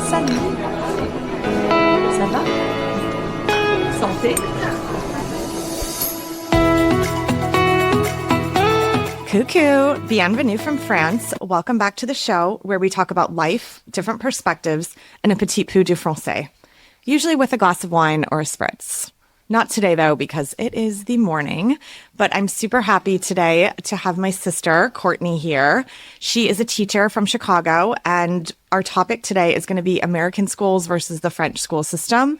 Salut. Ça va? Santé. Coucou, bienvenue from France. Welcome back to the show where we talk about life, different perspectives, and a petit peu du français, usually with a glass of wine or a spritz. Not today, though, because it is the morning, but I'm super happy today to have my sister, Courtney, here. She is a teacher from Chicago, and our topic today is going to be American schools versus the French school system.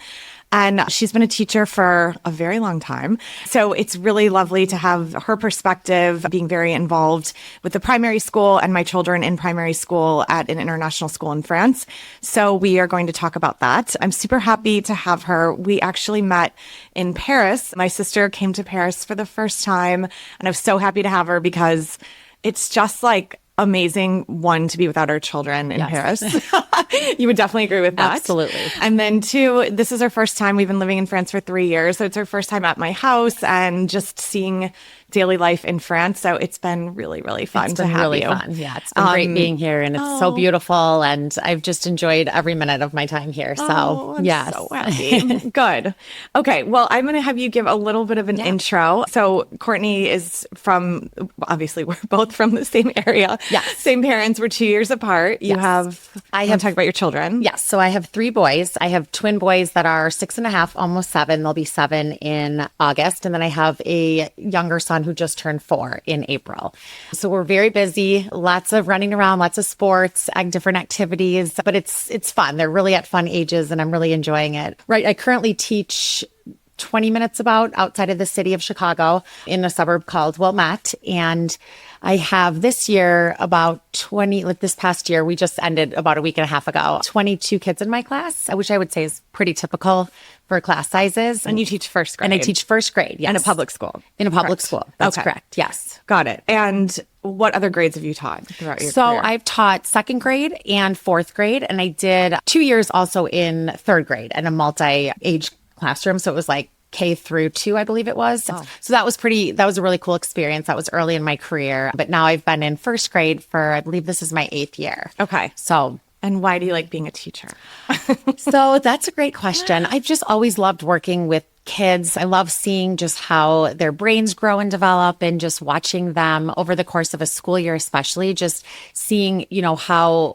And she's been a teacher for a very long time. So it's really lovely to have her perspective, being very involved with the primary school and my children in primary school at an international school in France. So we are going to talk about that. I'm super happy to have her. We actually met in Paris. My sister came to Paris for the first time, and I'm so happy to have her because it's just like amazing, one, to be without our children in Paris. You would definitely agree with that. Absolutely. And then two, this is our first time. We've been living in France for 3 years. So it's our first time at my house and just seeing daily life in France. So it's been really, really fun to have really you. Fun. Yeah, it's been great being here, and it's so beautiful. And I've just enjoyed every minute of my time here. So I'm yes. so happy. Good. Okay. Well, I'm going to have you give a little bit of an intro. So Courtney is from, obviously, we're both from the same area. Yes. Same parents. We're 2 years apart. You have, I have talked about your children. Yes. So I have 3 boys. I have twin boys that are 6.5, almost 7. They'll be 7 in August. And then I have a younger son who just turned 4 in April. So we're very busy, lots of running around, lots of sports, different activities, but it's fun. They're really at fun ages and I'm really enjoying it. Right. I currently teach 20 minutes about outside of the city of Chicago in a suburb called Wilmette. And I have this year about 20, like this past year, we just ended about a week and a half ago, 22 kids in my class, which I would say is pretty typical for class sizes. And you teach first grade. And I teach first grade, yes. In a public school. In a public school. That's correct. Yes. Got it. And what other grades have you taught throughout your career? I've taught 2nd grade and 4th grade. And I did 2 years also in 3rd grade in a multi-age classroom. So it was like K through 2, I believe it was. Oh. So that was a really cool experience. That was early in my career. But now I've been in 1st grade for, I believe this is my 8th year. Okay. So. And why do you like being a teacher? So that's a great question. I've just always loved working with kids. I love seeing just how their brains grow and develop and just watching them over the course of a school year, especially just seeing,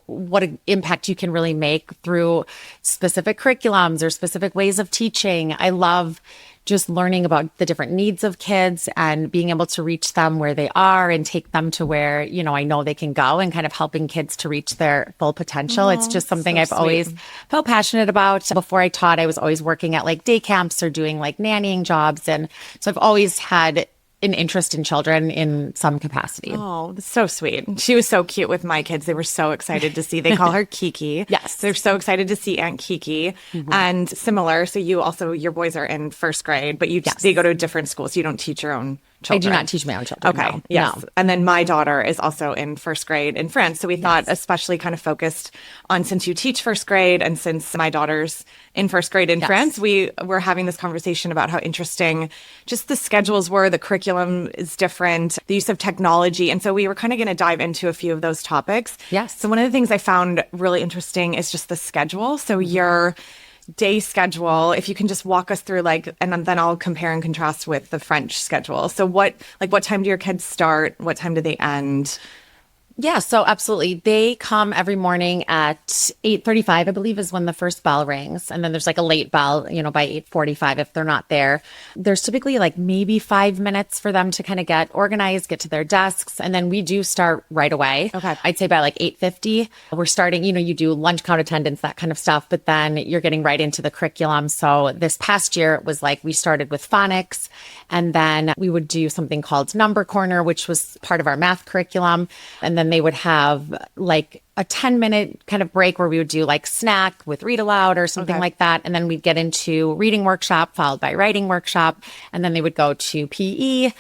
what an impact you can really make through specific curriculums or specific ways of teaching. I love just learning about the different needs of kids and being able to reach them where they are and take them to where, I know they can go, and kind of helping kids to reach their full potential. It's just something I've always felt passionate about. Before I taught, I was always working at like day camps or doing like nannying jobs. And so I've always had an interest in children in some capacity. Oh, that's so sweet. She was so cute with my kids. They were so excited to see. They call her Kiki. Yes. They're so excited to see Aunt Kiki. Mm-hmm. And similar, so your boys are in 1st grade, but they go to different schools. You don't teach your own children. I do not teach my own children. Okay. No. Yes. No. And then my daughter is also in 1st grade in France. So we thought, especially kind of focused on, since you teach 1st grade and since my daughter's in 1st grade in France, we were having this conversation about how interesting just the schedules were. The curriculum is different, the use of technology. And so we were kind of going to dive into a few of those topics. Yes. So one of the things I found really interesting is just the schedule. So your day schedule, if you can just walk us through and then I'll compare and contrast with the French schedule. So what time do your kids start? What time do they end? Yeah, so absolutely. They come every morning at 8:35, I believe, is when the first bell rings. And then there's like a late bell, by 8:45 if they're not there. There's typically like maybe 5 minutes for them to kind of get organized, get to their desks. And then we do start right away. Okay. I'd say by like 8:50, we're starting, you do lunch count attendance, that kind of stuff, but then you're getting right into the curriculum. So this past year, it was like we started with phonics, and then we would do something called Number Corner, which was part of our math curriculum. And then they would have like a 10-minute kind of break where we would do like snack with read aloud or something like that. And then we'd get into reading workshop followed by writing workshop. And then they would go to PE.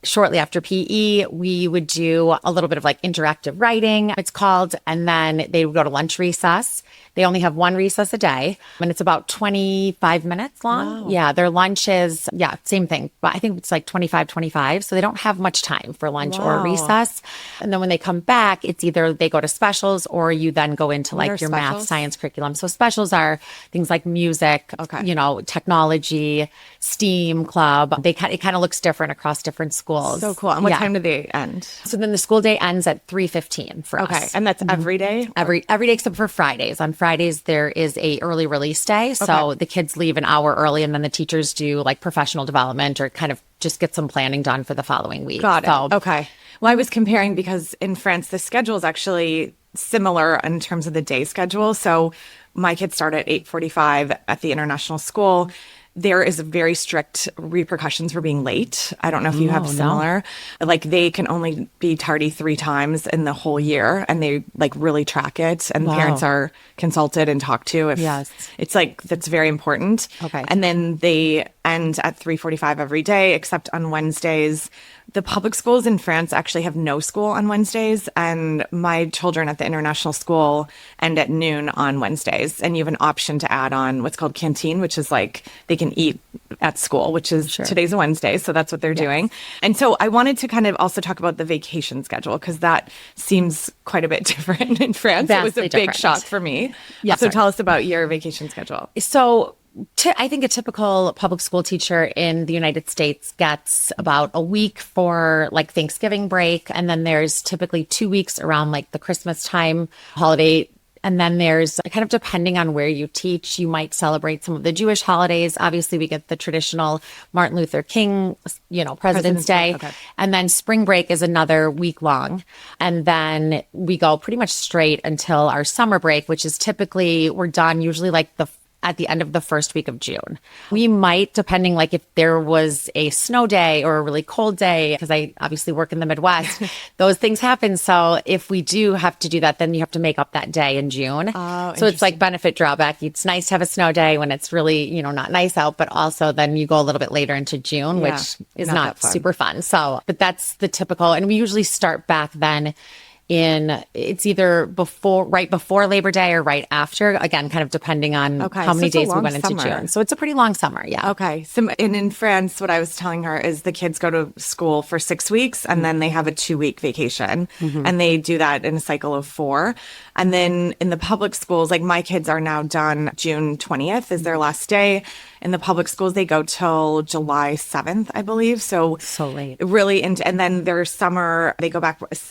shortly after PE, we would do a little bit of like interactive writing, it's called. And then they would go to lunch recess. They only have one recess a day, and it's about 25 minutes long. Wow. Yeah, their lunch is, same thing. But I think it's like 25. So they don't have much time for lunch or Wow. recess. And then when they come back, it's either they go to specials or you then go into What are like your math, specials? science curriculum. So specials are things like music, Okay. technology, STEAM club. It kind of looks different across different schools. So cool. And what Yeah. time do they end? So then the school day ends at 3:15 for Okay. us. And that's every day? Every day except for Fridays. On Fridays, there is a early release day. So Okay. the kids leave an hour early and then the teachers do like professional development or kind of just get some planning done for the following week. Got it. So, Okay. Well, I was comparing because in France, the schedule is actually similar in terms of the day schedule. So my kids start at 8:45 at the international school. There is very strict repercussions for being late. I don't know if you have No. similar. Like they can only be tardy 3 times in the whole year, and they like really track it. And Wow. parents are consulted and talked to. If Yes. it's like that's very important. Okay. And then they end at 3:45 every day, except on Wednesdays. The public schools in France actually have no school on Wednesdays, and my children at the international school end at noon on Wednesdays. And you have an option to add on what's called canteen, which is like they can eat at school, which is today's a Wednesday, so that's what they're doing. And so I wanted to kind of also talk about the vacation schedule because that seems quite a bit different in France. It was a Vastly big different. shock for me. Yeah. So tell us about your vacation schedule. So I think a typical public school teacher in the United States gets about a week for like Thanksgiving break. And then there's typically 2 weeks around like the Christmas time holiday. And then there's kind of depending on where you teach, you might celebrate some of the Jewish holidays. Obviously, we get the traditional Martin Luther King, President's Day. Okay. And then spring break is another week long. And then we go pretty much straight until our summer break, which is typically we're done usually like at the end of the first week of June. We might, depending like if there was a snow day or a really cold day, because I obviously work in the Midwest, those things happen. So if we do have to do that, then you have to make up that day in June. Oh, so it's like benefit drawback. It's nice to have a snow day when it's really, not nice out, but also then you go a little bit later into June, Yeah, which is not not that fun. super fun. So, but that's the typical, and we usually start back then it's either right before Labor Day or right after, again, kind of depending on Okay, how so many it's a days we long went into summer. June. So it's a pretty long summer. Yeah. Okay. So in France, what I was telling her is the kids go to school for 6 weeks and then they have a 2-week vacation. And they do that in a cycle of 4. And then in the public schools, like my kids are now done June 20th is their last day. In the public schools, they go till July 7th, I believe. So late. Really, and then their summer,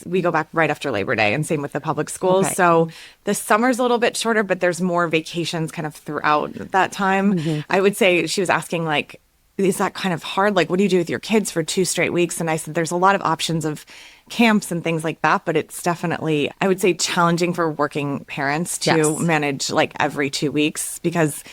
we go back right after Labor Day, and same with the public schools. Okay. So the summer's a little bit shorter, but there's more vacations kind of throughout that time. I would say she was asking like, is that kind of hard? Like, what do you do with your kids for 2 straight weeks? And I said, there's a lot of options of camps and things like that, but it's definitely, I would say, challenging for working parents to Yes. manage like every 2 weeks because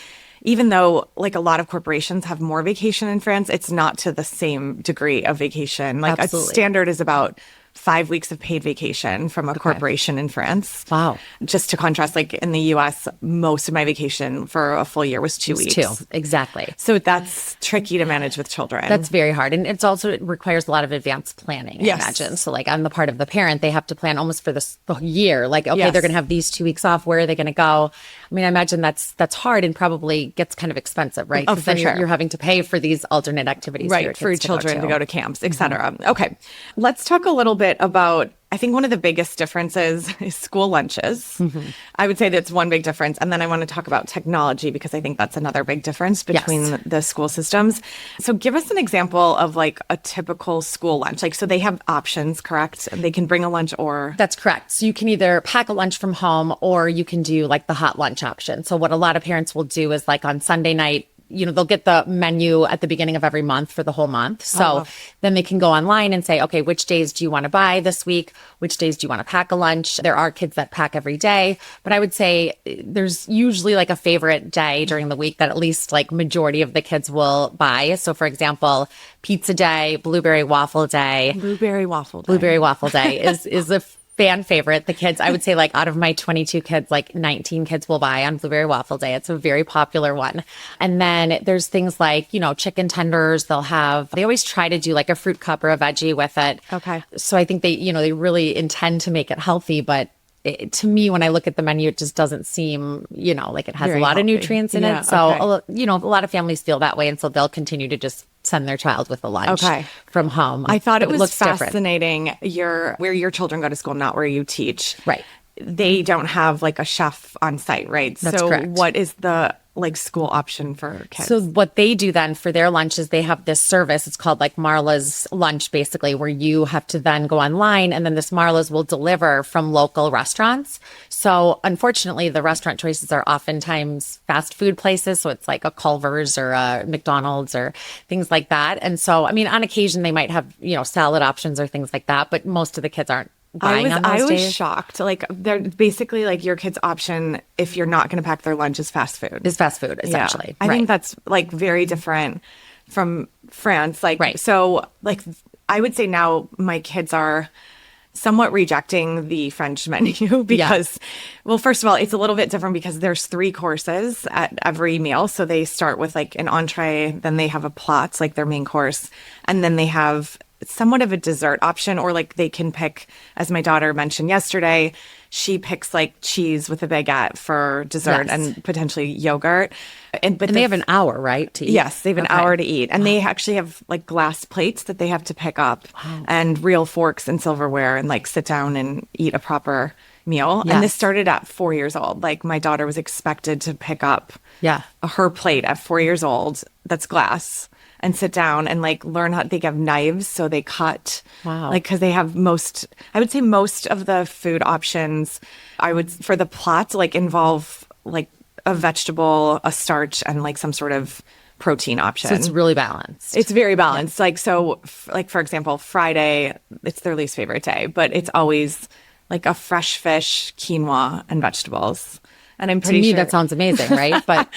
even though like a lot of corporations have more vacation in France, it's not to the same degree of vacation. Like Absolutely. a standard is about 5 weeks of paid vacation from a corporation in France. Wow. Just to contrast, like in the US, most of my vacation for a full year was 2 weeks. 2. Exactly. So that's tricky to manage with children. That's very hard. And it requires a lot of advanced planning, Yes. I imagine. So like on the part of the parent, they have to plan almost for the year. Like, okay, Yes. they're going to have these 2 weeks off. Where are they going to go? I mean, I imagine that's hard and probably gets kind of expensive, right? Oh, 'Cause for then sure. you're having to pay for these alternate activities right for, your kids children to go to camps, etc. Mm-hmm. Okay, let's talk a little bit about. I think one of the biggest differences is school lunches. Mm-hmm. I would say that's one big difference, and then I want to talk about technology because I think that's another big difference between Yes. the school systems. So, give us an example of like a typical school lunch. Like, so they have options, correct? They can bring a lunch or That's correct. So you can either pack a lunch from home or you can do like the hot lunch option. So what a lot of parents will do is like on Sunday night, they'll get the menu at the beginning of every month for the whole month. So then they can go online and say, okay, which days do you want to buy this week? Which days do you want to pack a lunch? There are kids that pack every day, but I would say there's usually like a favorite day during the week that at least like majority of the kids will buy. So for example, pizza day, blueberry waffle day blueberry waffle. Day. Blueberry waffle day is a fan favorite. The kids, I would say like out of my 22 kids, like 19 kids will buy on Blueberry Waffle Day. It's a very popular one. And then there's things like, chicken tenders. They always try to do like a fruit cup or a veggie with it. Okay. So I think they really intend to make it healthy, but to me, when I look at the menu, it just doesn't seem, like it has Very a lot healthy. of nutrients in Yeah, it. So, okay. a lot of families feel that way. And so they'll continue to just send their child with a lunch Okay. from home. I thought it was looks different. fascinating where your children go to school, not where you teach. Right. They don't have like a chef on site, right? That's so correct. what is the school option for kids? So what they do then for their lunch is they have this service. It's called like Marla's lunch, basically, where you have to then go online and then this Marla's will deliver from local restaurants. So unfortunately, the restaurant choices are oftentimes fast food places. So it's like a Culver's or a McDonald's or things like that. And so, I mean, on occasion, they might have, salad options or things like that, but most of the kids aren't buying on those I was days. shocked. Like they're basically like your kid's option if you're not going to pack their lunch is fast food. Is fast food, essentially. I Right. think that's like very different from France. Like, Right. so like I would say now my kids are somewhat rejecting the French menu because, well, first of all, it's a little bit different because there's 3 courses at every meal. So they start with like an entree, then they have a plat, like their main course, and then they have somewhat of a dessert option, or like they can pick, as my daughter mentioned yesterday, she picks like cheese with a baguette for dessert Yes. and potentially yogurt. But And they have an hour, right, to eat? Yes, they have an Okay. hour to eat. And they actually have like glass plates that they have to pick up and real forks and silverware and like sit down and eat a proper meal. And this Yes. started at 4 years old. Like my daughter was expected to pick up Yeah. her plate at 4 years old that's glass and sit down and like learn how they have knives. So they cut, Wow. like, cause they have I would say most of the food options for the plat, like involve like a vegetable, a starch, and like some sort of protein option. So it's really balanced. It's very balanced. Like, so, like, for example, Friday, it's their least favorite day, but it's always like a fresh fish, quinoa, and vegetables. And I'm To pretty me, sure that sounds amazing, right? But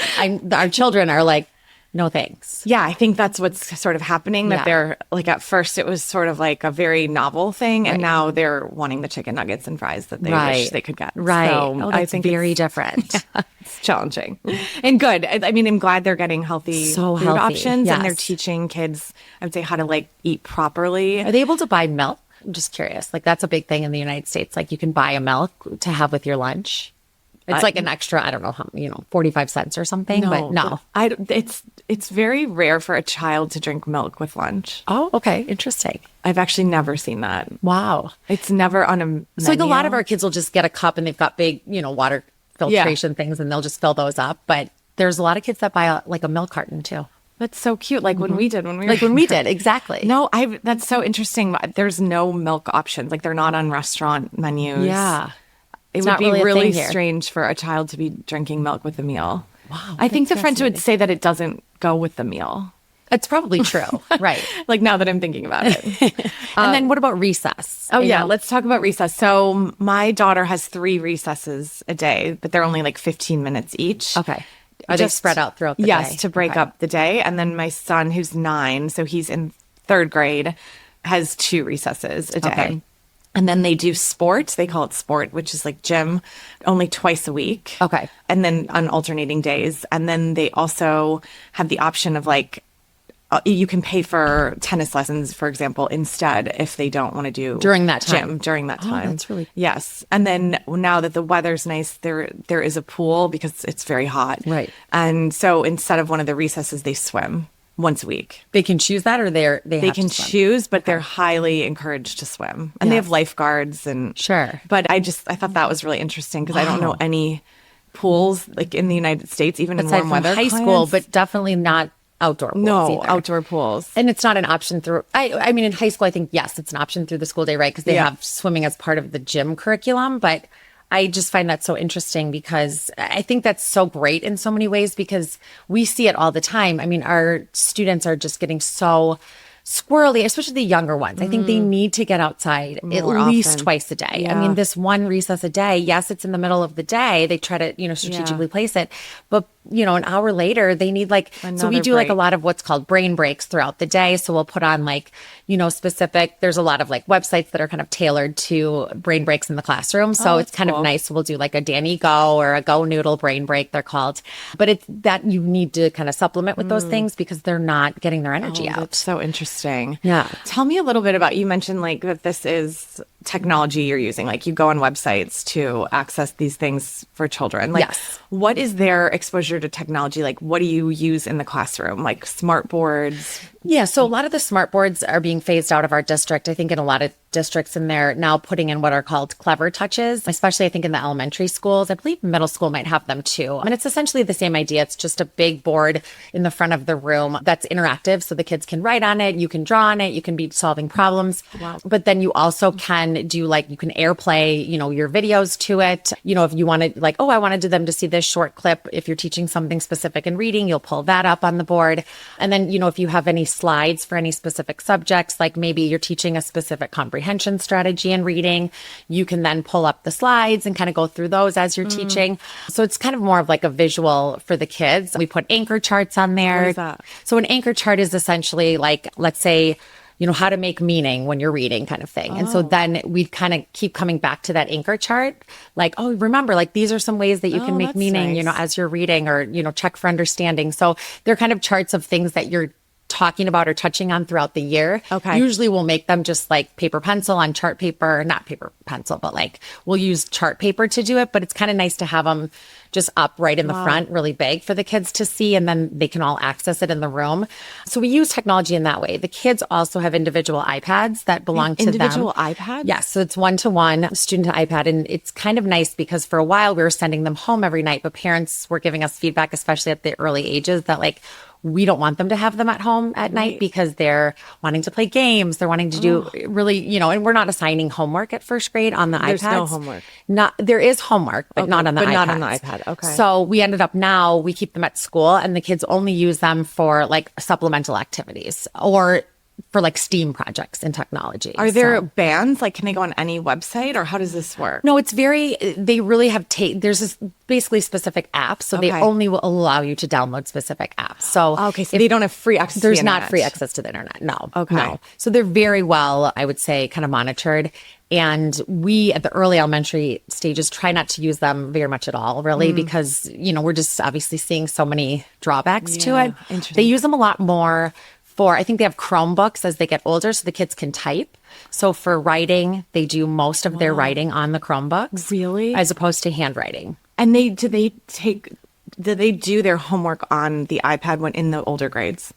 our children are like, no thanks. yeah, I think that's what's sort of happening. That Yeah. they're like, at first it was sort of like a very novel thing, and Right. now they're wanting the chicken nuggets and fries that they Right. wish they could get. Right. So Oh, I that's think very it's, different. it's challenging and good. I mean, I'm glad they're getting healthy So food healthy, options, and they're yes. teaching kids, I would say, how to like eat properly. Are they able to buy milk? I'm just curious. Like that's a big thing in the United States. Like you can buy a milk to have with your lunch. It's like an extra, I don't know how, 45 cents or something, but no. It's very rare for a child to drink milk with lunch. Oh, okay. Interesting. I've actually never seen that. Wow. It's never on a menu. So like a lot of our kids will just get a cup and they've got big, water filtration things and they'll just fill those up. But there's a lot of kids that buy like a milk carton too. That's so cute. Like when we did, when we were Like when we did. Exactly. No, that's so interesting. There's no milk options. Like they're not on restaurant menus. Yeah. It It's would not be really a really thing here. strange for a child to be drinking milk with a meal. Wow, I think the that's French would say that it doesn't go with the meal. It's probably true. Right. Like now that I'm thinking about it. And then what about recess? Oh, You yeah. know? Let's talk about recess. So, my daughter has 3 recesses a day, but they're only like 15 minutes each. Okay. Are they spread out throughout the day? Yes, to break Okay. up the day. And then my son, who's 9, so he's in 3rd grade, has 2 recesses a day. Okay. And then they do sport. They call it sport, which is like gym, only twice a week. Okay. And then on alternating days. And then they also have the option of like, you can pay for tennis lessons, for example, instead if they don't want to do During that time. gym during that Oh, time. that's really- Yes. And then now that the weather's nice, there is a pool because it's very hot. Right. And so instead of one of the recesses, they swim once a week. They can choose that, or they They have can to swim? choose, but they're highly encouraged to swim. And they Yes. have lifeguards and Sure. But I thought that was really interesting because I don't know Wow. any pools like in the United States, even in Aside warm from weather. high school, climates. but definitely not outdoor pools no either. outdoor pools. And it's not an option through. I mean, in high school, I think yes, it's an option through the school day, right? Because they Yeah. have swimming as part of the gym curriculum. But I just find that so interesting because I think that's so great in so many ways because we see it all the time. I mean, our students are just getting so squirrely, especially the younger ones. I think they need to get outside at More least often. twice a day. I Yeah. mean, this one recess a day, yes, it's in the middle of the day. They try to, strategically place it, but an hour later, they need so we Another do like a break. lot of what's called brain breaks throughout the day. So we'll put on specific, there's a lot of like websites that are kind of tailored to brain breaks in the classroom. So it's that's kind cool. of nice. We'll do like a Danny Go or a Go Noodle brain break, they're called. But it's that you need to kind of supplement with those things because they're not getting their energy out. That's so interesting. Yeah. Tell me a little bit about, you mentioned like that this is technology you're using. Like you go on websites to access these things for children. Like, Yes. what is their exposure to technology? Like, what do you use in the classroom? Like smart boards? Yeah, so a lot of the smart boards are being phased out of our district. I think in a lot of districts, and they're now putting in what are called clever touches, especially I think in the elementary schools. I believe middle school might have them too. And it's essentially the same idea. It's just a big board in the front of the room that's interactive. So the kids can write on it, you can draw on it, you can be solving problems. Wow. But then you also can do you can airplay, your videos to it. If you wanted I wanted them to see this short clip. If you're teaching something specific in reading, you'll pull that up on the board. And then, if you have any slides for any specific subjects, like maybe you're teaching a specific comprehension strategy in reading, you can then pull up the slides and kind of go through those as you're teaching. So it's kind of more of like a visual for the kids. We put anchor charts on there. What is that? So an anchor chart is essentially let's say, how to make meaning when you're reading kind of thing. And so then we kind of keep coming back to that anchor chart. Remember, these are some ways that you can make that's meaning, nice. as you're reading or, check for understanding. So they're kind of charts of things that you're talking about or touching on throughout the year. Okay. Usually we'll make them just like paper pencil on chart paper, not paper pencil, but we'll use chart paper to do it. But it's kind of nice to have them just up right in the front, really big for the kids to see, and then they can all access it in the room. So we use technology in that way. The kids also have individual iPads that belong to them. Individual iPads? Yes. So it's one-to-one student to iPad. And it's kind of nice because for a while we were sending them home every night, but parents were giving us feedback, especially at the early ages, that we don't want them to have them at home at night because they're wanting to play games. They're wanting to do really, and we're not assigning homework at first grade on the iPads. There's no homework. There is homework, but not on the but iPads. not on the iPad. Okay. So we ended up now we keep them at school and the kids only use them for supplemental activities or for STEAM projects in technology. Are there bans? Can they go on any website, or how does this work? No, it's they really have there's this basically specific apps. So they Okay. only will allow you to download specific apps. So Okay, so they don't have free access to the there's not internet. free access to the internet. No. Okay. No. So they're very well, I would say, kind of monitored. And we at the early elementary stages try not to use them very much at all, really, because, we're just obviously seeing so many drawbacks to Yeah, it. interesting. They use them a lot more I think they have Chromebooks as they get older so the kids can type. So for writing, they do most of their writing on the Chromebooks. Really? As opposed to handwriting. And do they do their homework on the iPad when in the older grades?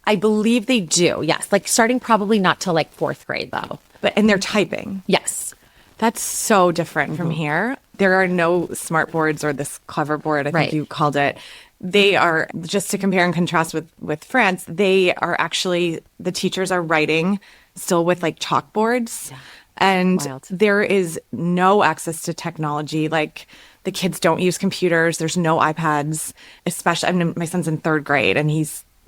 I believe they do, yes. Starting probably not till fourth grade, though. And they're typing. Yes. That's so different from here. There are no smart boards or this clever board, I think Right. you called it. They are, just to compare and contrast with France, they are actually, the teachers are writing still with chalkboards. And Wild. there is no access to technology. The kids don't use computers. There's no iPads, especially, my son's in third grade and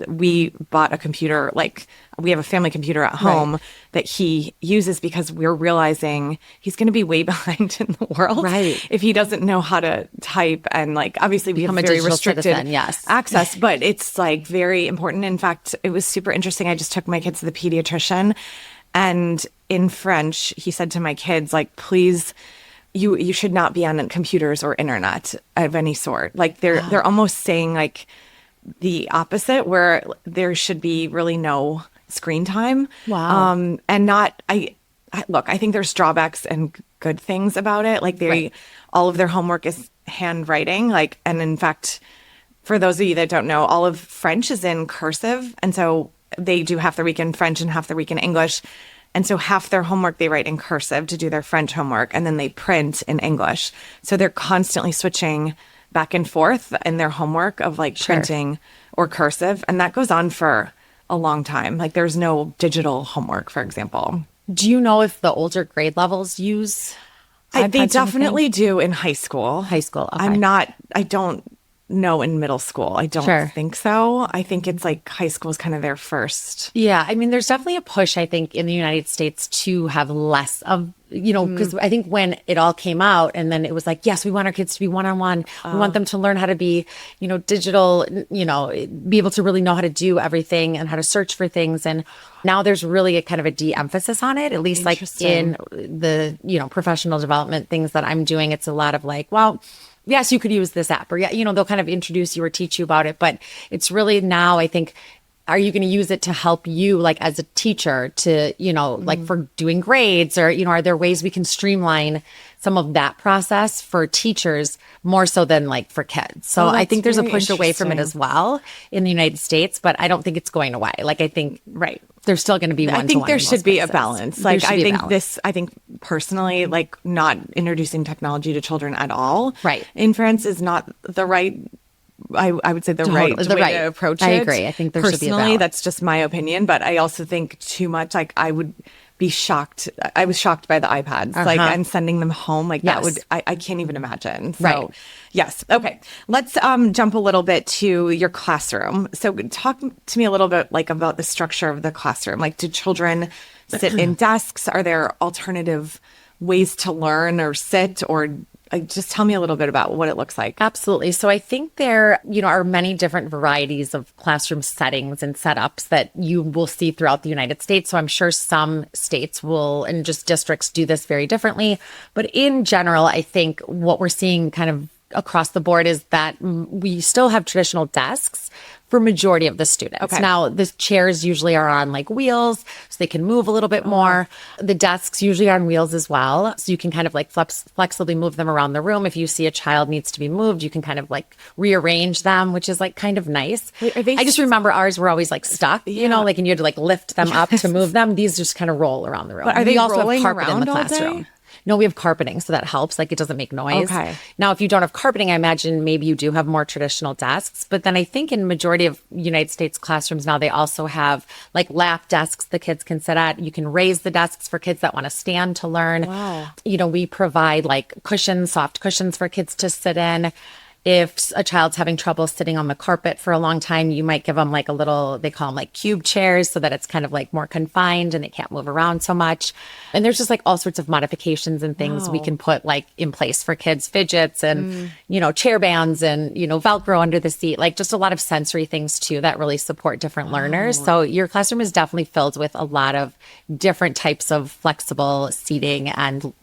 we bought a computer, we have a family computer at home that he uses because we're realizing he's going to be way behind in the world Right. if he doesn't know how to type. And obviously we Become a have very digital restricted citizen, yes. access, but it's very important. In fact, it was super interesting. I just took my kids to the pediatrician, and in French, he said to my kids, please, you should not be on computers or internet of any sort. They're almost saying the opposite, where there should be really no screen time. Wow. And not, look, I think there's drawbacks and good things about it. Right. All of their homework is handwriting. And in fact, for those of you that don't know, all of French is in cursive. And so they do half their week in French and half their week in English. And so half their homework they write in cursive to do their French homework, and then they print in English. So they're constantly switching back and forth in their homework of printing or cursive. And that goes on for a long time. There's no digital homework, for example. Do you know if the older grade levels use They iPads or anything? definitely do in high school. High school, okay. I don't know in middle school. I don't think so. I think it's like high school is kind of their first. Yeah. I mean, there's definitely a push, I think, in the United States to have less of, because I think when it all came out and then it was like, yes, we want our kids to be one-on-one. We want them to learn how to be, digital, be able to really know how to do everything and how to search for things. And now there's really a kind of a de-emphasis on it, at least like in the, professional development things that I'm doing. It's a lot of like, well, yes, you could use this app, or they'll kind of introduce you or teach you about it. But it's really now, I think, are you going to use it to help you, like as a teacher, to like for doing grades, or are there ways we can streamline some of that process for teachers more so than like for kids? So I think there's a push away from it as well in the United States, but I don't think it's going away. Like I think there's still going to be one-to-one. I think there should be a balance. Like I think personally, like not introducing technology to children at all in France is not the right. I would say the right way to approach it. I agree. I think there should be a balance. That's just my opinion, but I also think too much. Like I would be shocked. I was shocked by the iPads. Like I'm sending them home. Like that would. I can't even imagine. So yes. Okay. Let's jump a little bit to your classroom. So talk to me a little bit like about the structure of the classroom. Like, do children sit in desks? Are there alternative ways to learn or sit, or just tell me a little bit about what it looks like. Absolutely. So I think there, are many different varieties of classroom settings and setups that you will see throughout the United States. So I'm sure some states will, and just districts do this very differently. But in general, I think what we're seeing kind of across the board is that we still have traditional desks for majority of the students. Okay. Now, the chairs usually are on like wheels, so they can move a little bit more. The desks usually are on wheels as well, so you can kind of like flexibly move them around the room. If you see a child needs to be moved, you can kind of like rearrange them, which is like kind of nice. Wait, I just remember ours were always like stuck, and you had to like lift them up to move them. These just kind of roll around the room. But are they also rolling have carpet around in the classroom? All day? No, we have carpeting, so that helps. Like it doesn't make noise. Okay. Now, if you don't have carpeting, I imagine maybe you do have more traditional desks. But then I think in majority of United States classrooms now, they also have like lap desks the kids can sit at. You can raise the desks for kids that want to stand to learn. Wow. We provide like cushions, soft cushions for kids to sit in. If a child's having trouble sitting on the carpet for a long time, you might give them like a little, they call them like cube chairs, so that it's kind of like more confined and they can't move around so much. And there's just like all sorts of modifications and things we can put like in place for kids, fidgets and, chair bands and, Velcro under the seat, like just a lot of sensory things too that really support different learners. So your classroom is definitely filled with a lot of different types of flexible seating and,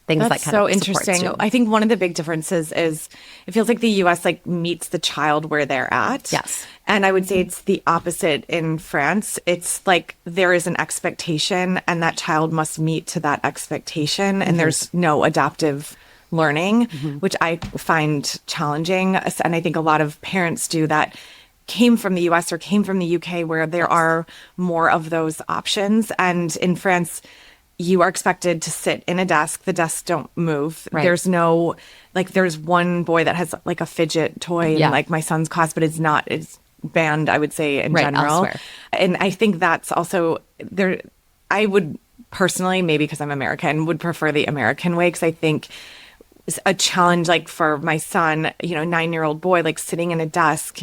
things That's that kind so of interesting. too. I think one of the big differences is it feels like the US like meets the child where they're at. Yes. And I would say it's the opposite in France. It's like there is an expectation and that child must meet to that expectation. And there's no adaptive learning, which I find challenging. And I think a lot of parents do that came from the US or came from the UK where there are more of those options. And in France, you are expected to sit in a desk. The desks don't move. Right. There's no, like, there's one boy that has like a fidget toy in like my son's class, but it's banned, I would say, in general. Elsewhere. And I think that's also there. I would personally, maybe because I'm American, would prefer the American way, because I think a challenge like for my son, 9-year-old boy, like sitting in a desk.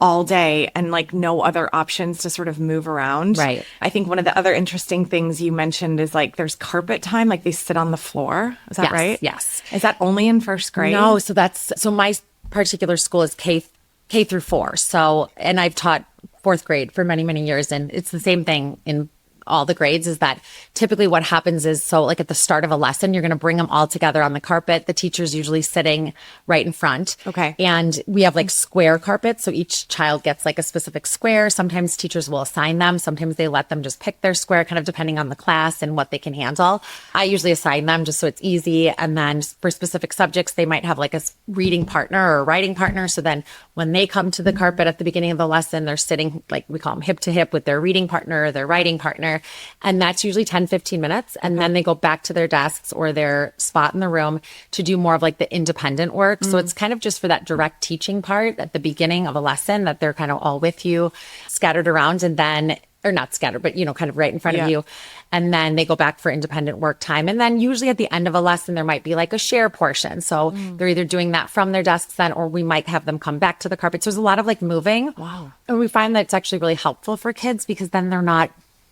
All day and like no other options to sort of move around. Right. I think one of the other interesting things you mentioned is like there's carpet time, like they sit on the floor. Is that right? Yes. Is that only in first grade? No, so my particular school is K through 4. So, and I've taught 4th grade for many, many years, and it's the same thing in all the grades. Is that typically what happens is, so like at the start of a lesson, you're going to bring them all together on the carpet. The teacher's usually sitting right in front. Okay. And we have like square carpets. So each child gets like a specific square. Sometimes teachers will assign them. Sometimes they let them just pick their square, kind of depending on the class and what they can handle. I usually assign them just so it's easy. And then for specific subjects, they might have like a reading partner or a writing partner. So then when they come to the carpet at the beginning of the lesson, they're sitting, like we call them hip to hip, with their reading partner or their writing partner. And that's usually 10, 15 minutes. And then they go back to their desks or their spot in the room to do more of like the independent work. So it's kind of just for that direct teaching part at the beginning of a lesson, that they're kind of all with you, scattered around. And then or not scattered, but, kind of right in front of Yeah. you. And then they go back for independent work time. And then usually at the end of a lesson, there might be like a share portion. So they're either doing that from their desks then, or we might have them come back to the carpet. So there's a lot of like moving. Wow. And we find that it's actually really helpful for kids because then they're not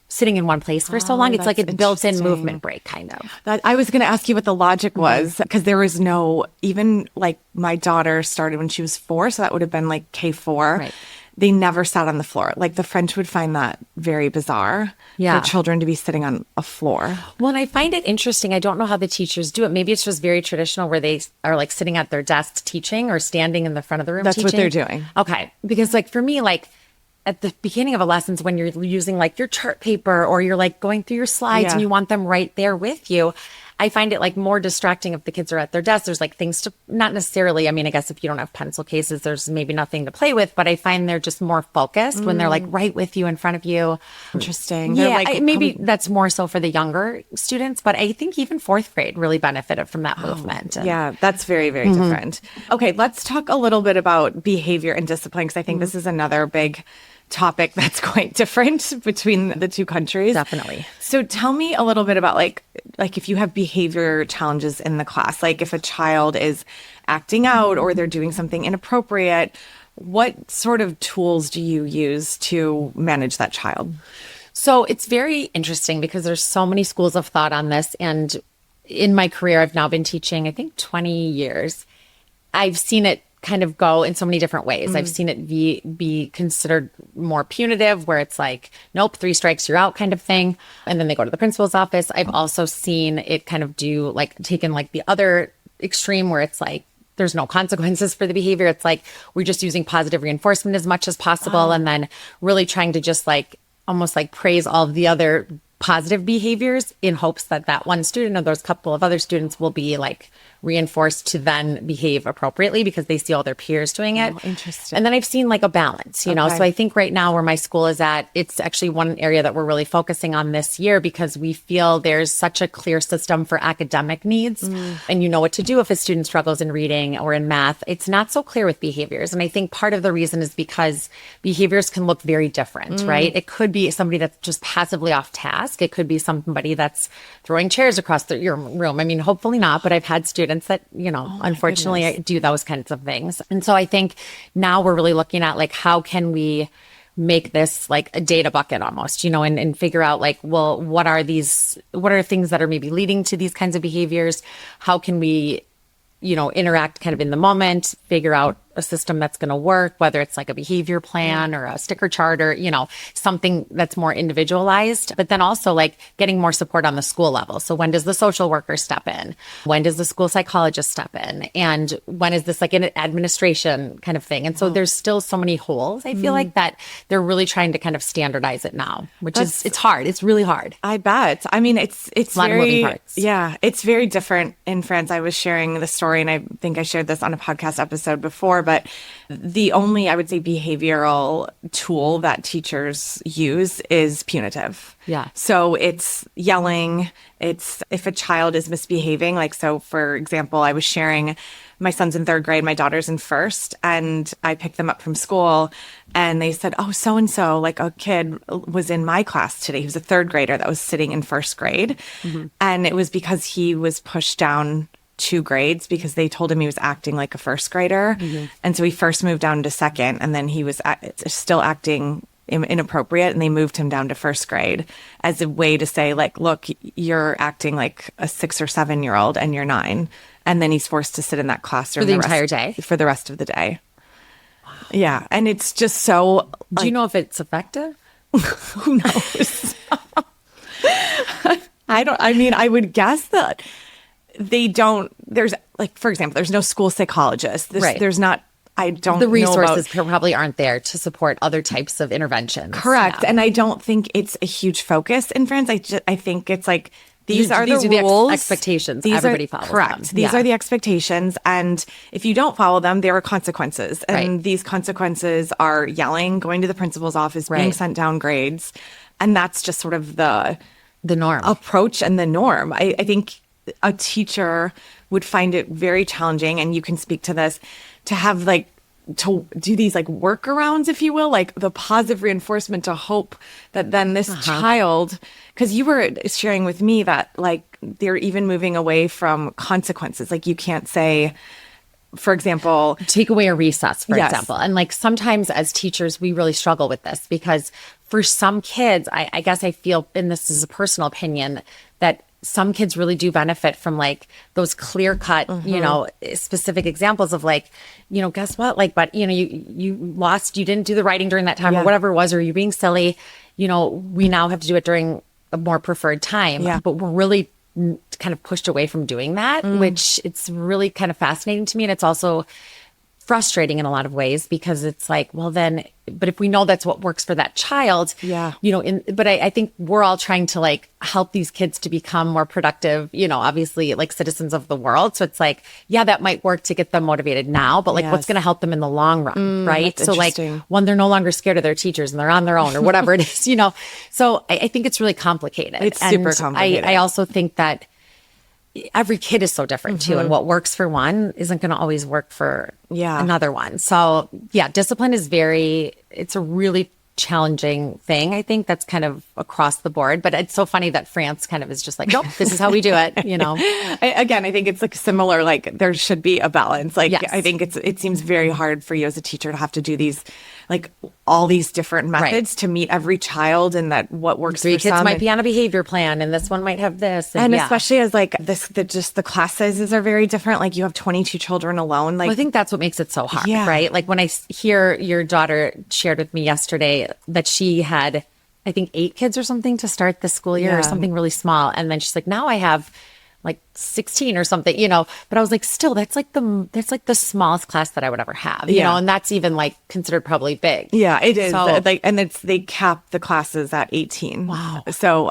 sitting in one place for so long. It's like a that's built-in interesting. movement break kind of. I was going to ask you what the logic was, because there was no, even like my daughter started when she was 4, so that would have been like K4. Right. They never sat on the floor. Like the French would find that very bizarre Yeah. for children to be sitting on a floor. Well, and I find it interesting. I don't know how the teachers do it. Maybe it's just very traditional where they are like sitting at their desks teaching or standing in the front of the room That's teaching. what they're doing. Okay. Because like for me, like at the beginning of a lessons when you're using like your chart paper or you're like going through your slides Yeah. and you want them right there with you, I find it like more distracting if the kids are at their desks. There's like things to, not necessarily, I mean, I guess if you don't have pencil cases, there's maybe nothing to play with, but I find they're just more focused when they're like right with you in front of you. Interesting. Yeah, They're like, maybe that's more so for the younger students, but I think even 4th grade really benefited from that movement. And- yeah, that's very, very different. Okay, let's talk a little bit about behavior and discipline, because I think this is another big topic that's quite different between the two countries. Definitely. So tell me a little bit about like if you have behavior challenges in the class, like if a child is acting out or they're doing something inappropriate, what sort of tools do you use to manage that child? So it's very interesting because there's so many schools of thought on this. And in my career, I've now been teaching, I think 20 years. I've seen it kind of go in so many different ways. I've seen it be considered more punitive, where it's like, nope, 3 strikes, you're out kind of thing. And then they go to the principal's office. I've also seen it kind of do like taken like the other extreme where it's like, there's no consequences for the behavior. It's like, we're just using positive reinforcement as much as possible. And then really trying to just like, almost like praise all of the other positive behaviors in hopes that that one student or those couple of other students will be like reinforced to then behave appropriately because they see all their peers doing it. Oh, interesting. And then I've seen like a balance, you know? Okay. So I think right now where my school is at, it's actually one area that we're really focusing on this year because we feel there's such a clear system for academic needs and you know what to do if a student struggles in reading or in math. It's not so clear with behaviors. And I think part of the reason is because behaviors can look very different, right? It could be somebody that's just passively off task. It could be somebody that's throwing chairs across your room. I mean, hopefully not, but I've had students that, you know, unfortunately do those kinds of things. And so I think now we're really looking at like, how can we make this like a data bucket almost, you know, and figure out like, well, what are things that are maybe leading to these kinds of behaviors? How can we, you know, interact kind of in the moment, figure out a system that's going to work, whether it's like a behavior plan or a sticker chart or, you know, something that's more individualized, but then also like getting more support on the school level. So when does the social worker step in? When does the school psychologist step in? And when is this like an administration kind of thing? And so there's still so many holes. I feel like that they're really trying to kind of standardize it now, which is, it's hard. It's really hard. I bet. I mean, it's a lot of very, moving parts. yeah, it's very different in France. I was sharing the story, and I think I shared this on a podcast episode before, but the only, I would say, behavioral tool that teachers use is punitive. Yeah. So it's yelling. It's if a child is misbehaving, like, so for example, I was sharing my son's in 3rd grade, my daughter's in 1st, and I picked them up from school and they said, oh, so-and-so, like a kid was in my class today. He was a 3rd grader that was sitting in 1st grade. And it was because he was pushed down 2 grades because they told him he was acting like a 1st grader. And so he first moved down to 2nd, and then he was still acting inappropriate, and they moved him down to 1st grade as a way to say, like, look, you're acting like a 6 or 7-year-old and you're 9. And then he's forced to sit in that classroom For the entire day? For the rest of the day. Yeah. And it's just so, Do you know if it's effective? who knows? I would guess that they don't, there's like, for example, there's no school psychologist. Right. There's not, I don't The know resources about, probably aren't there to support other types of interventions. correct. Yeah. And I don't think it's a huge focus in France. I think it's like, these are the the rules. expectations. These Everybody are, follows correct. them. These Yeah. are the expectations. And if you don't follow them, there are consequences. And Right. these consequences are yelling, going to the principal's office, being Right. sent down grades. And that's just sort of the norm. approach and the norm. I think a teacher would find it very challenging, and you can speak to this, to have like to do these like workarounds, if you will, like the positive reinforcement to hope that then this child, because you were sharing with me that like they're even moving away from consequences. Like you can't say, for example, take away a recess, for Yes. example. And like sometimes as teachers, we really struggle with this because for some kids, I guess I feel, and this is a personal opinion, that some kids really do benefit from like those clear cut, you know, specific examples of like, you know, guess what? Like, but you know, you lost, you didn't do the writing during that time or whatever it was, or you being silly, you know, we now have to do it during a more preferred time, but we're really kind of pushed away from doing that, which it's really kind of fascinating to me. And it's also frustrating in a lot of ways because it's like, well then, but if we know that's what works for that child, you know, but I think we're all trying to like help these kids to become more productive, you know, obviously like citizens of the world. So it's like, yeah, that might work to get them motivated now, but like what's going to help them in the long run, right? So like when they're no longer scared of their teachers and they're on their own or whatever it is, you know. So I think it's really complicated. It's super complicated. I also think that every kid is so different too. And what works for one isn't going to always work for another one. So yeah, discipline is it's a really challenging thing. I think that's kind of across the board, but it's so funny that France kind of is just like, nope, this is how we do it, you know? I think it's like similar, like there should be a balance. Like, I think it seems very hard for you as a teacher to have to do these, like all these different methods to meet every child and that what works for some. 3 kids might be on a behavior plan and this one might have this. And especially as like just the class sizes are very different. Like you have 22 children alone. Like I think that's what makes it so hard, right? Like when I hear your daughter shared with me yesterday that she had, I think 8 kids or something to start the school year or something really small. And then she's like, now I have like 16 or something, you know, but I was like, still, that's like the smallest class that I would ever have, you know, and that's even like considered probably big. Yeah, it is. So, like, and they cap the classes at 18. Wow. So,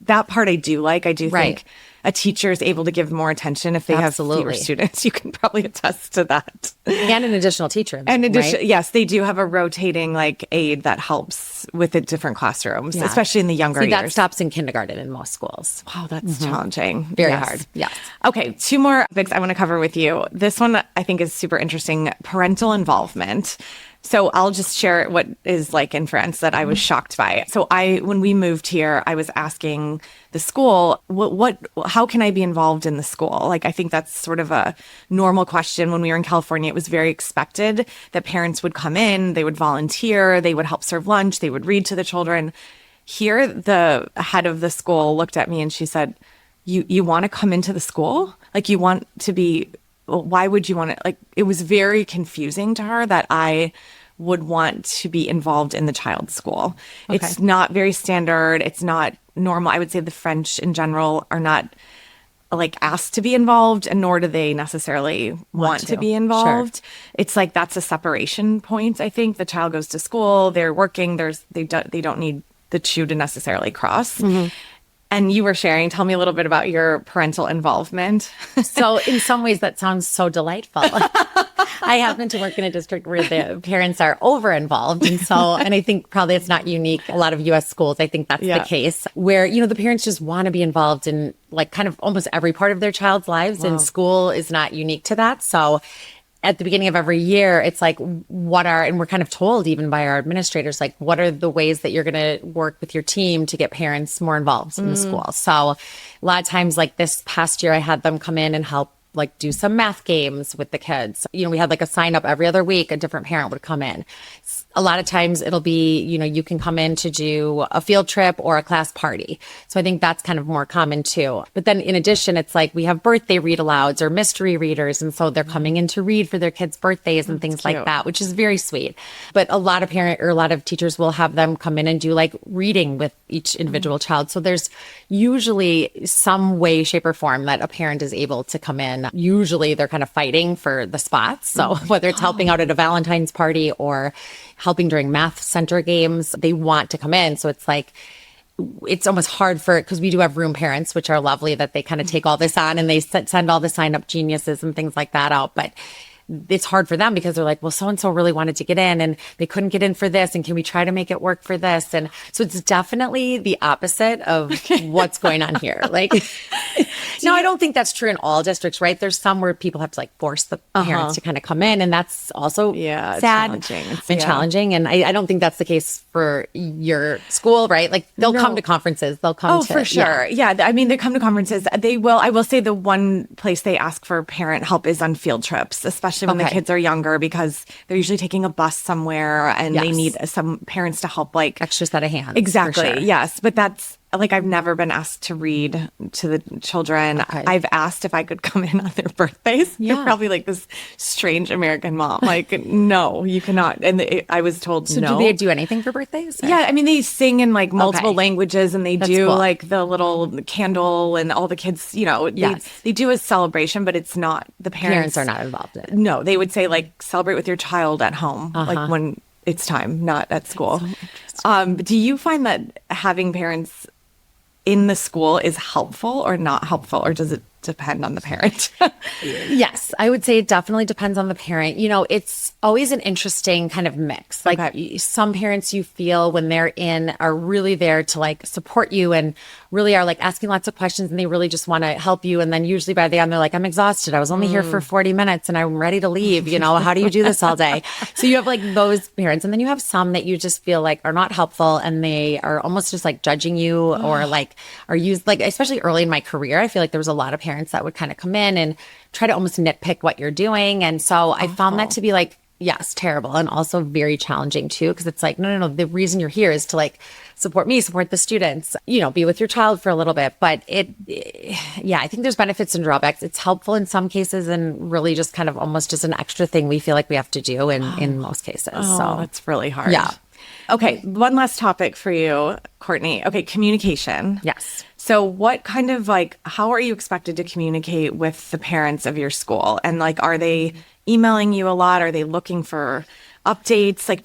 that part I do like. I do think a teacher is able to give more attention if they have fewer students. You can probably attest to that. And an additional teacher. Yes, they do have a rotating like aide that helps with the different classrooms, especially in the younger years. That stops in kindergarten in most schools. Wow, that's challenging. Very hard. Yes. Okay, 2 more topics I want to cover with you. This one I think is super interesting, parental involvement. So I'll just share what is like in France that I was shocked by. So when we moved here, I was asking the school, how can I be involved in the school? Like, I think that's sort of a normal question. When we were in California, it was very expected that parents would come in, they would volunteer, they would help serve lunch, they would read to the children. Here, the head of the school looked at me and she said, you want to come into the school? Like, you want to be, why would you want to, like, it was very confusing to her that I would want to be involved in the child's school. Okay. It's not very standard. It's not normal. I would say the French in general are not like asked to be involved, and nor do they necessarily want to be involved. Sure. It's like that's a separation point. I think the child goes to school, they're working, they don't need the two to necessarily cross. Mm-hmm. And you were sharing, tell me a little bit about your parental involvement. So in some ways that sounds so delightful. I happen to work in a district where the parents are over involved. And I think probably it's not unique. A lot of US schools, I think that's the case where, you know, the parents just want to be involved in like kind of almost every part of their child's lives. Wow. And school is not unique to that. So at the beginning of every year, it's like, and we're kind of told even by our administrators, like, what are the ways that you're going to work with your team to get parents more involved in the school? So a lot of times, like this past year, I had them come in and help like do some math games with the kids. You know, we had like a sign up every other week, a different parent would come in. A lot of times it'll be, you know, you can come in to do a field trip or a class party. So I think that's kind of more common too. But then in addition, it's like we have birthday read alouds or mystery readers. And so they're coming in to read for their kids' birthdays and things like that, which is very sweet. But a lot of teachers will have them come in and do like reading with each individual child. So there's usually some way, shape or form that a parent is able to come in. Usually they're kind of fighting for the spots. So whether it's helping out at a Valentine's party or helping during math center games, they want to come in. So it's like, it's almost hard because we do have room parents, which are lovely that they kind of take all this on and they send all the sign up geniuses and things like that out. But it's hard for them because they're like, well, so-and-so really wanted to get in and they couldn't get in for this. And can we try to make it work for this? And so it's definitely the opposite of what's going on here. Like, no, I don't think that's true in all districts, right? There's some where people have to like force the parents to kind of come in. And that's also sad challenging. and challenging. And I don't think that's the case for your school, right? Like they'll come to conferences. They'll come to. Oh, for sure. Yeah. I mean, they come to conferences. They will. I will say the one place they ask for parent help is on field trips, especially when the kids are younger, because they're usually taking a bus somewhere and they need some parents to help, like extra set of hands. Exactly. Sure. Yes. But that's like, I've never been asked to read to the children. I've asked if I could come in on their birthdays. Yeah. They're probably like this strange American mom. Like, no, you cannot. And I was told so no. do they do anything for birthdays? Or? Yeah. I mean, they sing in like multiple languages and they do cool. like the little candle and all the kids, you know, they do a celebration, but it's not the parents are not involved in it. No, they would say like celebrate with your child at home, like when it's time, not at school. So do you find that having parents in the school is helpful or not helpful, or does it depend on the parent? Yes, I would say it definitely depends on the parent. You know, it's always an interesting kind of mix. Like some parents you feel when they're in are really there to like support you and really are like asking lots of questions and they really just want to help you. And then usually by the end, they're like, I'm exhausted. I was only here for 40 minutes and I'm ready to leave. You know, how do you do this all day? So you have like those parents. And then you have some that you just feel like are not helpful and they are almost just like judging you or like are used like, especially early in my career, I feel like there was a lot of parents that would kind of come in and try to almost nitpick what you're doing. And so I found that to be like, yes, terrible. And also very challenging too. Cause it's like, no. The reason you're here is to like support me, support the students, you know, be with your child for a little bit. But I think there's benefits and drawbacks. It's helpful in some cases and really just kind of almost just an extra thing we feel like we have to do in most cases. So that's really hard. Yeah. Okay. One last topic for you, Courtney. Okay. Communication. Yes. So what kind of like, how are you expected to communicate with the parents of your school? And like, are they emailing you a lot? Are they looking for updates? Like,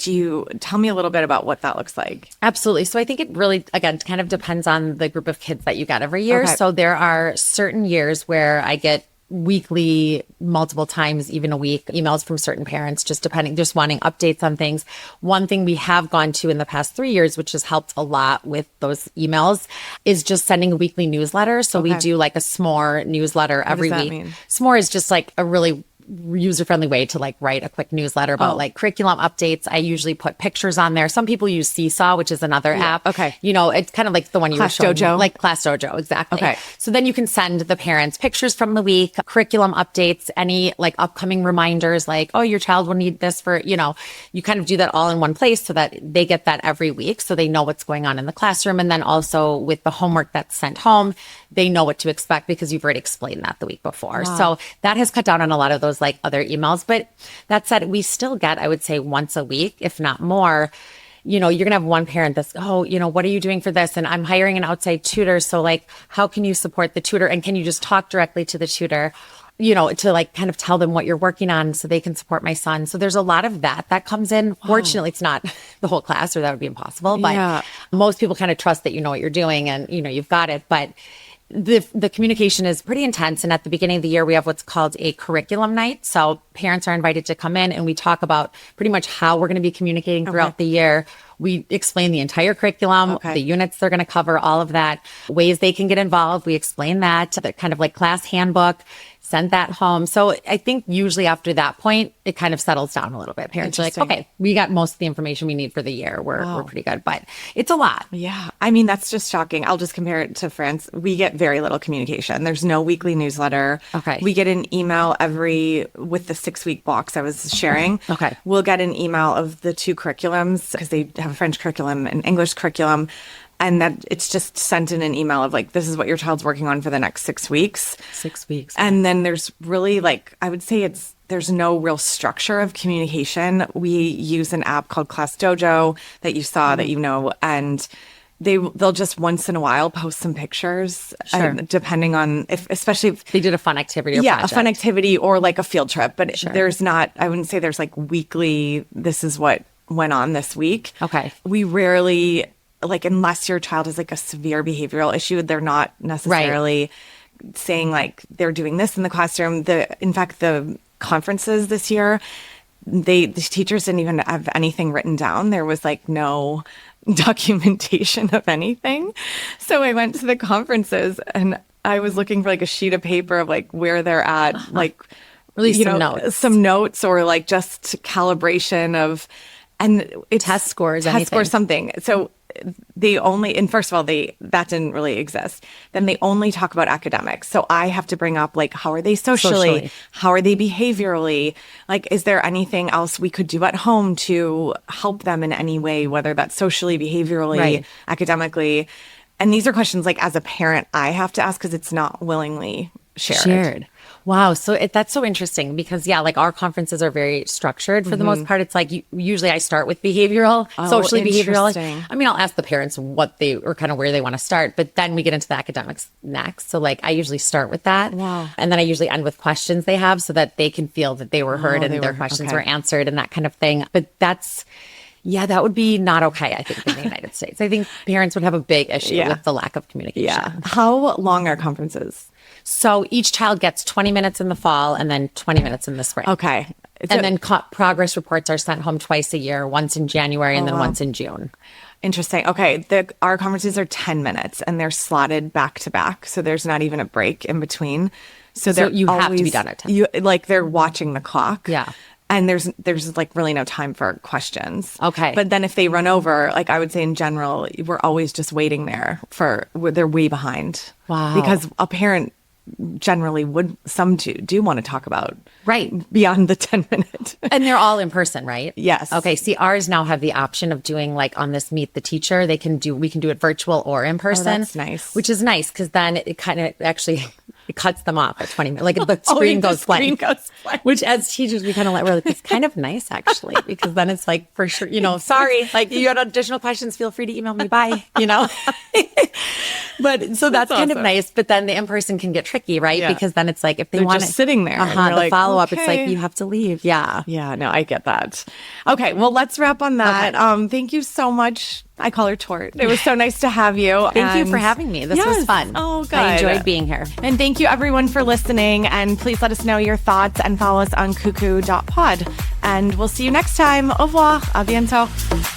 tell me a little bit about what that looks like? Absolutely. So I think it really, again, kind of depends on the group of kids that you get every year. Okay. So there are certain years where I get weekly, multiple times, even a week, emails from certain parents, just wanting updates on things. One thing we have gone to in the past 3 years, which has helped a lot with those emails, is just sending a weekly newsletter. So we do like a s'more newsletter every week. Mean? S'more is just like a really user-friendly way to like write a quick newsletter about like curriculum updates. I usually put pictures on there. Some people use Seesaw, which is another app. Okay. You know, it's kind of like the one you Class were showing Dojo. me, like Class Dojo, exactly. Okay. So then you can send the parents pictures from the week, curriculum updates, any like upcoming reminders, like, oh, your child will need this for, you know, you kind of do that all in one place so that they get that every week. So they know what's going on in the classroom. And then also with the homework that's sent home, they know what to expect because you've already explained that the week before. Wow. So that has cut down on a lot of those like other emails. But that said, we still get, I would say, once a week, if not more. You know, you're going to have one parent that's, oh, you know, what are you doing for this? And I'm hiring an outside tutor. So like, how can you support the tutor? And can you just talk directly to the tutor, you know, to like kind of tell them what you're working on so they can support my son. So there's a lot of that comes in. Wow. Fortunately, it's not the whole class or that would be impossible. But most people kind of trust that you know what you're doing and, you know, you've got it. But the communication is pretty intense. And at the beginning of the year, we have what's called a curriculum night. So parents are invited to come in and we talk about pretty much how we're going to be communicating throughout the year. We explain the entire curriculum, the units they're going to cover, all of that, ways they can get involved. We explain that, the kind of like class handbook, send that home. So I think usually after that point, it kind of settles down a little bit. Parents are like, okay, we got most of the information we need for the year. We're pretty good, but it's a lot. Yeah. I mean, that's just shocking. I'll just compare it to France. We get very little communication. There's no weekly newsletter. Okay. We get an email with the 6-week box I was sharing. Okay. We'll get an email of the two curriculums because they have a French curriculum and English curriculum. And that it's just sent in an email of like, this is what your child's working on for the next 6 weeks. 6 weeks. And then there's really like, I would say there's no real structure of communication. We use an app called Class Dojo that you saw that you know, and they'll just once in a while post some pictures, depending on especially if they did a fun activity. Or project. A fun activity or like a field trip. But there's not, I wouldn't say there's like weekly, this is what went on this week. Okay. We rarely, like, unless your child has like a severe behavioral issue, they're not necessarily saying like they're doing this in the classroom. In fact, the conferences this year, the teachers didn't even have anything written down. There was like no documentation of anything. So I went to the conferences and I was looking for like a sheet of paper of like where they're at, like Really some notes or like just calibration of, and it's Test scores, test anything. scores, something. So they only, and first of all, that didn't really exist. Then they only talk about academics. So I have to bring up like, how are they socially? How are they behaviorally? Like, is there anything else we could do at home to help them in any way, whether that's socially, behaviorally, Right. academically? And these are questions like as a parent, I have to ask because it's not willingly shared. Wow. So that's so interesting because, yeah, like our conferences are very structured for the most part. It's like usually I start with behavioral, socially behavioral. interesting. I mean, I'll ask the parents what they or kind of where they want to start, but then we get into the academics next. So like I usually start with that. Wow. And then I usually end with questions they have so that they can feel that they were heard and their questions okay. were answered and that kind of thing. But yeah, that would be not okay, I think, in the United States. I think parents would have a big issue with the lack of communication. Yeah. How long are conferences? So each child gets 20 minutes in the fall and then 20 minutes in the spring. Okay. And then progress reports are sent home twice a year, once in January and then once in June. Interesting. Okay. Our conferences are 10 minutes and they're slotted back to back. So there's not even a break in between. So you have to be done at 10. Like they're watching the clock. Yeah. And there's like really no time for questions. Okay. But then if they run over, like I would say in general, we're always just waiting there they're way behind. Wow. Because a parent generally some do want to talk about Right. beyond the 10-minute. And they're all in person, right? Yes. Okay. See, ours now have the option of doing like on this Meet the Teacher, we can do it virtual or in person. that's nice. Which is nice because then it kind of actually it cuts them off at 20 minutes. Like the screen goes blank. Which as teachers, we're like, it's kind of nice actually, because then it's like for sure, sorry, like you had additional questions, feel free to email me. Bye, But so that's kind of awesome. nice. But then the in-person can get tricky, right? Yeah. Because then it's like if they They're want just sitting there and the you're like, follow-up, it's okay. like you have to leave. Yeah. Yeah, no, I get that. Okay, well, let's wrap on that. Thank you so much. I call her Tort. It was so nice to have you. Thank you for having me. This was fun. Oh, good. I enjoyed being here. And thank you everyone for listening. And please let us know your thoughts and follow us on cuckoo.pod. And we'll see you next time. Au revoir. A bientôt.